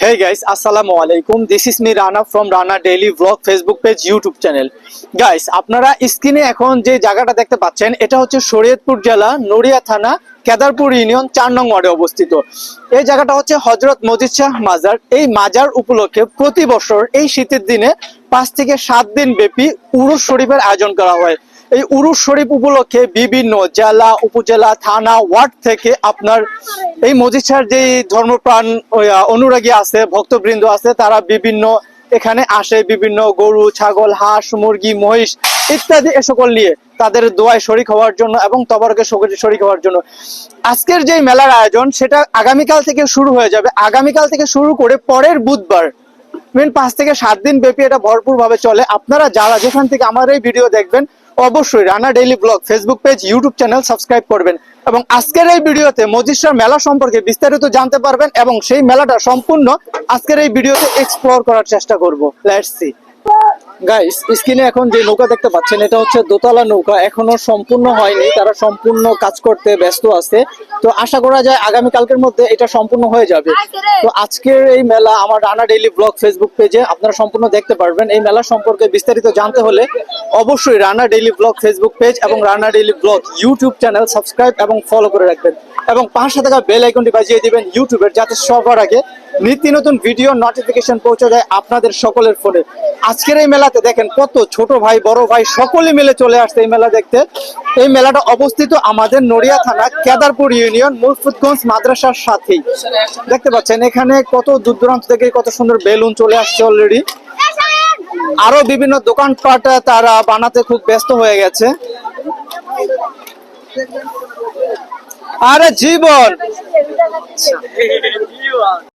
Hey guys, Assalamu alaikum. This is me Rana from Rana Daily Vlog Facebook page YouTube channel. Guys, আপনারা স্ক্রিনে এখন যে জায়গাটা দেখতে পাচ্ছেন এটা হচ্ছে শরীয়তপুর জেলা নড়িয়া থানা কেদারপুর ইউনিয়ন ৪ নং ওয়ার্ডে অবস্থিত। এই জায়গাটা হচ্ছে হযরত মজিদ শাহ মাজার। এই মাজার উপলক্ষে প্রতি বছর এই শীতের দিনে ৫ থেকে ৭ দিন ব্যাপী উরুস শরীফের আয়োজন করা হয়। এই উরুস শরীফ উপলক্ষে বিভিন্ন জেলা উপজেলা থানা ওয়ার্ড থেকে আপনার এই মজিদ শাহর যে ধর্মপ্রাণ অনুরাগী আছে ভক্তবৃন্দ আছে তারা বিভিন্ন এখানে আসে বিভিন্ন গরু ছাগল হাঁস মুরগি মহিষ ইত্যাদি এ সকল নিয়ে তাদের দোয়ায় শরীক হওয়ার জন্য এবং তবরকে শরীক হওয়ার জন্য আজকের যে মেলার আয়োজন সেটা আগামীকাল থেকে শুরু হয়ে যাবে। আগামীকাল থেকে শুরু করে পরের বুধবার ৫ থেকে ৭ দিন ব্যাপী এটা ভরপুর ভাবে চলে। আপনারা যারা যেখান থেকে আমার এই ভিডিও দেখবেন অবশ্যই Rana daily blog Facebook page YouTube channel subscribe করবেন এবং আজকের এই ভিডিওতে মজিদ শাহ মেলা সম্পর্কে বিস্তারিত জানতে পারবেন এবং সেই মেলাটা সম্পূর্ণ আজকের এই ভিডিওতে এক্সপ্লোর করার চেষ্টা করব। লেটস সি গাইস, স্ক্রিনে এখন যে নৌকা দেখতে পাচ্ছেন এটা হচ্ছে দোতলা নৌকা, এখনো সম্পূর্ণ হয়নি, তারা সম্পূর্ণ কাজ করতে ব্যস্ত আছে। তো আশা করা যায় আগামী কালকের মধ্যে এটা সম্পূর্ণ হয়ে যাবে। তো আজকের এই মেলা আমার রানা ডেইলি ব্লগ ফেসবুক পেজে আপনারা সম্পূর্ণ দেখতে পারবেন। এই মেলা সম্পর্কে বিস্তারিত জানতে হলে অবশ্যই Rana daily blog Facebook page এবং Rana daily blog YouTube channel subscribe এবং ফলো করে রাখবেন এবং পাশে থাকা বেল আইকনটি বাজিয়ে দিবেন ইউটিউবের, যাতে সবার আগে নিত্য নতুন ভিডিও নোটিফিকেশন পৌঁছে যায় আপনাদের সকলের ফোনে। আজকের এই মেলাতে দেখেন কত ছোট ভাই বড় ভাই সকলে মিলে চলে আসছে এই মেলা দেখতে। এই মেলাটা অবস্থিত আমাদের নড়িয়া থানা কেদারপুর ইউনিয়ন মুলফুতগঞ্জ মাদ্রাসার সাথেই। দেখতে পাচ্ছেন এখানে কত দূর দূরান্ত থেকে কত সুন্দর বেলুন চলে আসছে অলরেডি। আরো বিভিন্ন দোকানপাট তারা বানাতে খুব ব্যস্ত হয়ে গেছে। আরে জীবন